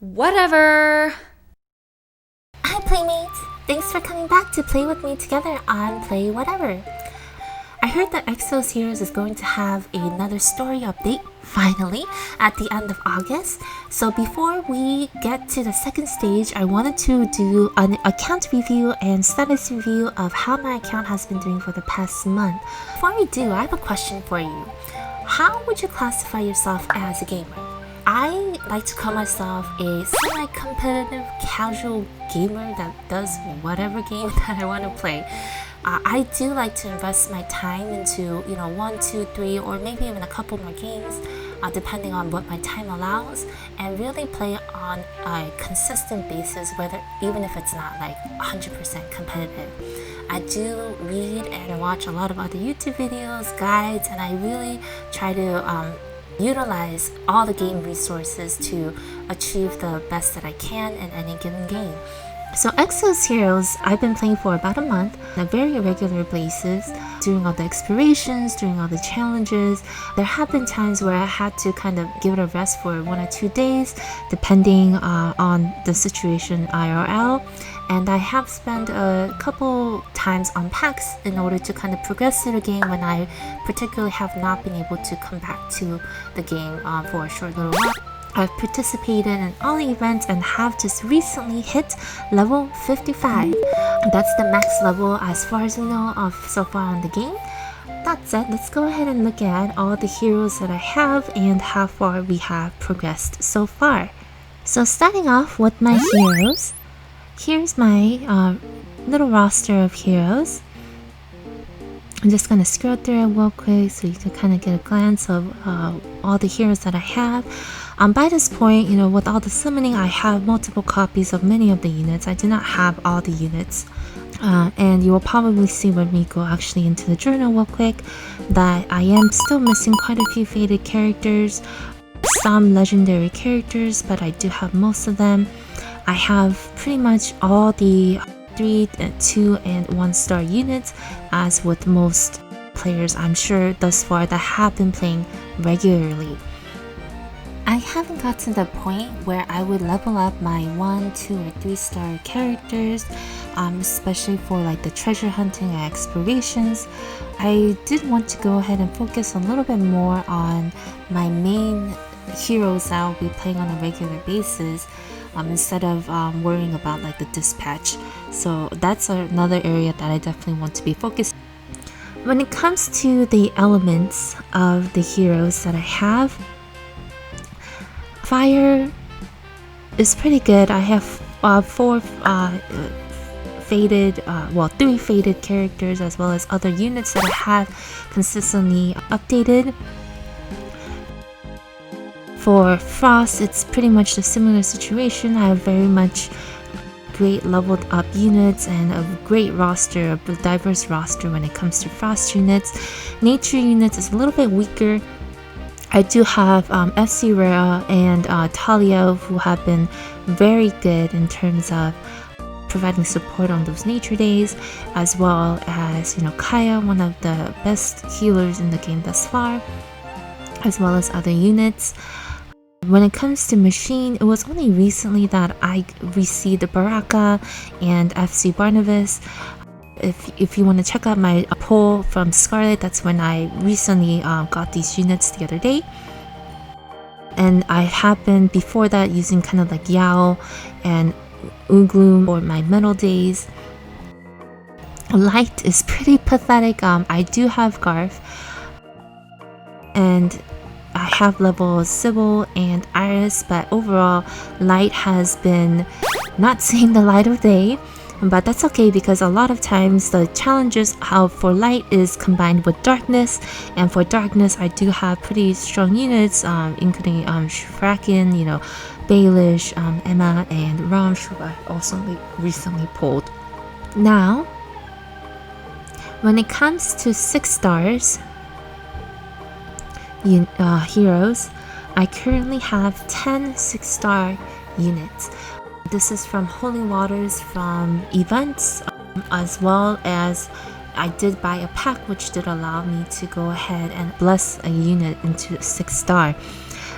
Whatever. Hi Playmates! Thanks for coming back to play with me together on Play Whatever. I heard that Exos Heroes is going to have another story update, finally, at the end of August. So before we get to the second stage, I wanted to do an account review and status review of how my account has been doing for the past month. Before we do, I have a question for you. How would you classify yourself as a gamer? I like to call myself a semi-competitive casual gamer that does whatever game that I want to play. I do like to invest my time into, 1, 2, 3, or maybe even a couple more games, depending on what my time allows, and really play on a consistent basis, even if it's not like 100% competitive. I do read and watch a lot of other YouTube videos, guides, and I really try to utilize all the game resources to achieve the best that I can in any given game. So Exos Heroes, I've been playing for about a month on a very irregular basis, doing all the explorations, doing all the challenges. There have been times where I had to kind of give it a rest for 1 or 2 days, depending on the situation IRL. And I have spent a couple times on packs in order to kind of progress through the game when I particularly have not been able to come back to the game for a short little while. I've participated in all the events and have just recently hit level 55. That's the max level as far as we know of so far on the game. That said, let's go ahead and look at all the heroes that I have and how far we have progressed so far. So starting off with my heroes, here's my little roster of heroes. I'm just going to scroll through it real quick so you can kind of get a glance of all the heroes that I have. By this point, with all the summoning, I have multiple copies of many of the units. I do not have all the units. And you will probably see when we go actually into the journal real quick that I am still missing quite a few faded characters, some legendary characters, but I do have most of them. I have pretty much all the 3, 2, and 1-star units, as with most players I'm sure thus far that have been playing regularly. I haven't got to the point where I would level up my 1, 2, or 3-star characters, especially for like the treasure hunting and explorations. I did want to go ahead and focus a little bit more on my main heroes that I'll be playing on a regular basis, instead of worrying about like the dispatch. So that's another area that I definitely want to be focused. When it comes to the elements of the heroes that I have, fire is pretty good. I have 4 faded, 3 faded characters, as well as other units that I have consistently updated. For Frost, it's pretty much a similar situation. I have very much great leveled up units and a great roster, a diverse roster when it comes to Frost units. Nature units is a little bit weaker. I do have FC Rhea and Talia, who have been very good in terms of providing support on those nature days, as well as Kaya, one of the best healers in the game thus far, as well as other units. When it comes to machine, it was only recently that I received Baraka and FC Barnabas. If you want to check out my poll from Scarlet, that's when I recently got these units the other day. And I have been before that using kind of like Yao and Ugloom for my metal days. Light is pretty pathetic. I do have Garth, and I have level Sybil and Iris, but overall Light has been not seeing the light of day. But that's okay, because a lot of times the challenges for Light is combined with Darkness, and for Darkness I do have pretty strong units, including Shraken, Baelish, Emma, and Ramsh, who I also recently pulled. Now, when it comes to 6 stars heroes, I currently have 10 6-star units. This is from Holy Waters, from events, as well as I did buy a pack which did allow me to go ahead and bless a unit into 6-star.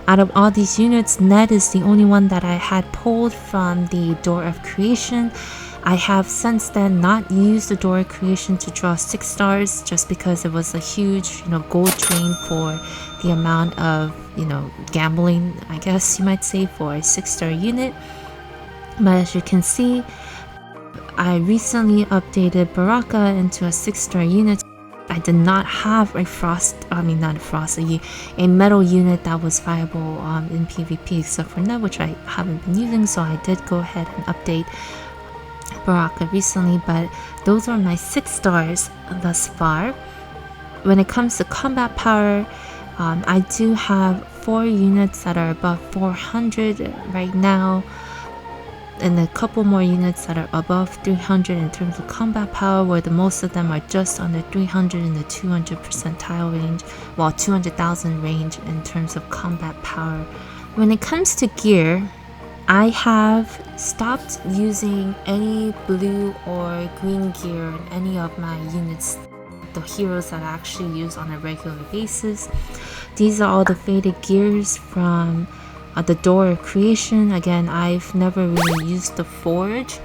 Out of all these units, Ned is the only one that I had pulled from the Door of Creation. I have since then not used the Door of Creation to draw 6 stars just because it was a huge, gold drain for the amount of, gambling, I guess you might say, for a 6-star unit. But as you can see, I recently updated Baraka into a 6-star unit. I did not have a metal unit that was viable in PvP except for Ned, which I haven't been using, so I did go ahead and update Baraka recently. But those are my 6 stars thus far. When it comes to combat power, I do have 4 units that are above 400 right now, and a couple more units that are above 300 in terms of combat power, where the most of them are just under 300 in the 200 percentile range, while 200,000 range in terms of combat power. When it comes to gear, I have stopped using any blue or green gear in any of my units, the heroes that I actually use on a regular basis. These are all the faded gears from the Door of Creation. Again, I've never really used the Forge,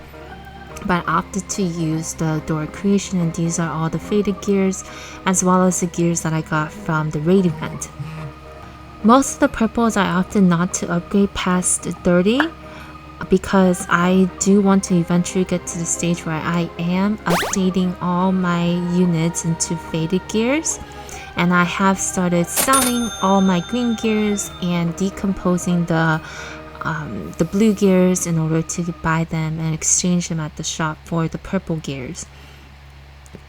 but opted to use the Door of Creation, and these are all the faded gears as well as the gears that I got from the raid event. Most of the purples I opted not to upgrade past 30 because I do want to eventually get to the stage where I am updating all my units into faded gears. And I have started selling all my green gears and decomposing the blue gears in order to buy them and exchange them at the shop for the purple gears.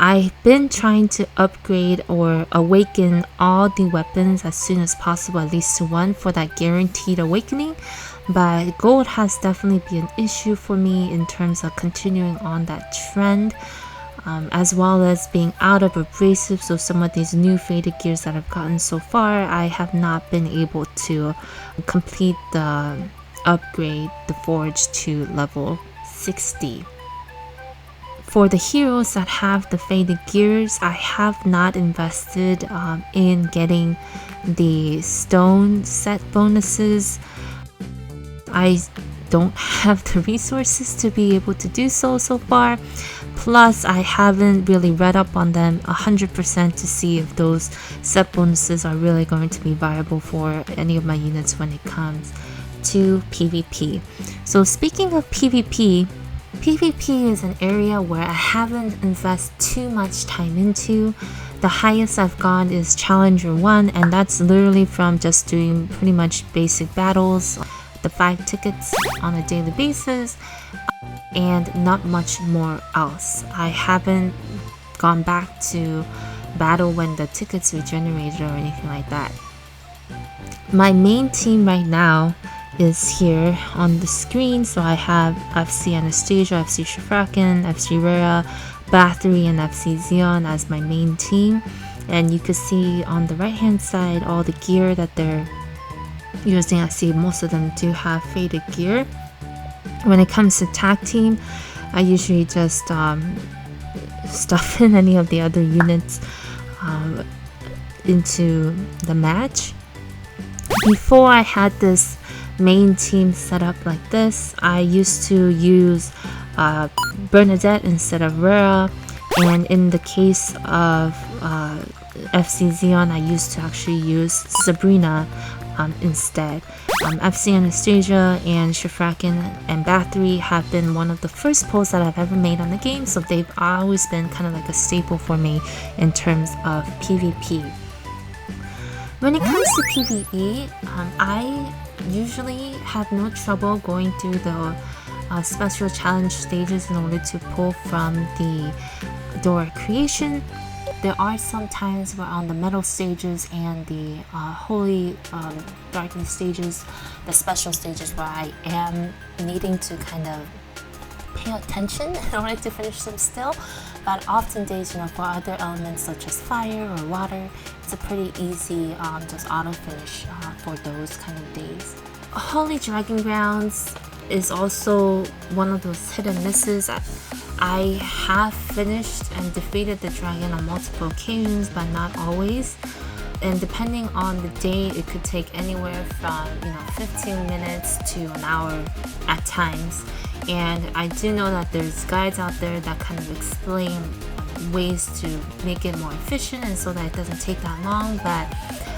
I've been trying to upgrade or awaken all the weapons as soon as possible, at least to 1 for that guaranteed awakening. But gold has definitely been an issue for me in terms of continuing on that trend. As well as being out of abrasive, so some of these new faded gears that I've gotten so far, I have not been able to complete the upgrade, the Forge, to level 60. For the heroes that have the faded gears, I have not invested in getting the stone set bonuses. I don't have the resources to be able to do so far. Plus, I haven't really read up on them 100% to see if those set bonuses are really going to be viable for any of my units when it comes to PvP. So speaking of PvP is an area where I haven't invested too much time into. The highest I've gone is Challenger 1, and that's literally from just doing pretty much basic battles, the 5 tickets on a daily basis, and not much more else. I haven't gone back to battle when the tickets regenerated or anything like that. My main team right now is here on the screen. So I have FC Anastasia, FC Shifrakin, FC Rera, Bathory, and FC Xeon as my main team. And you can see on the right hand side all the gear that they're using. I see most of them do have faded gear. When it comes to tag team, I usually just stuff in any of the other units into the match. Before I had this main team set up like this, I used to use Bernadette instead of Rera, and in the case of FC Xeon, I used to actually use Sabrina instead. FC Anastasia and Shifrakin and Bathory have been one of the first pulls that I've ever made on the game, so they've always been kind of like a staple for me in terms of PvP. When it comes to PvE, I usually have no trouble going through the special challenge stages in order to pull from the Door of Creation. There are some times where on the metal stages and the holy darkness stages, the special stages, where I am needing to kind of pay attention in order to finish them still. But often days, for other elements such as fire or water, it's a pretty easy just auto finish for those kind of days. Holy Dragon Grounds is also one of those hit and misses. I have finished and defeated the dragon on multiple occasions, but not always. and depending on the day, it could take anywhere from 15 minutes to an hour at times. And I do know that there's guides out there that kind of explain ways to make it more efficient and so that it doesn't take that long, but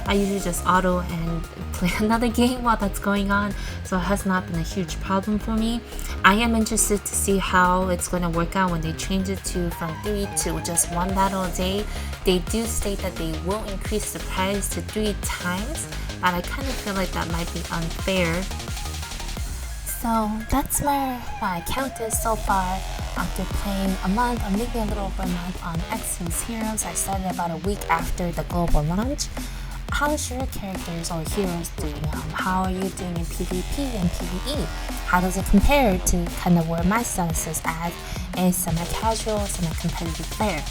I usually just auto and play another game while that's going on, so it has not been a huge problem for me. I am interested to see how it's going to work out when they change it to from 3 to just 1 battle a day. They do state that they will increase the price to 3 times, but I kind of feel like that might be unfair. So that's where my count is so far. After playing a month or maybe a little over a month on Exos Heroes, I started about a week after the global launch. How is your characters or heroes doing? How are you doing in PvP and PvE? How does it compare to kind of where my status is at a semi-casual, semi-competitive player?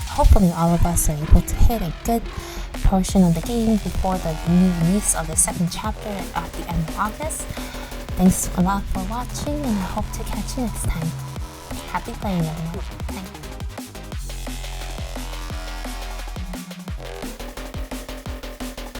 Hopefully all of us are able to hit a good portion of the game before the new release of the second chapter at the end of August. Thanks a lot for watching, and I hope to catch you next time. Happy playing, everyone. Thanks.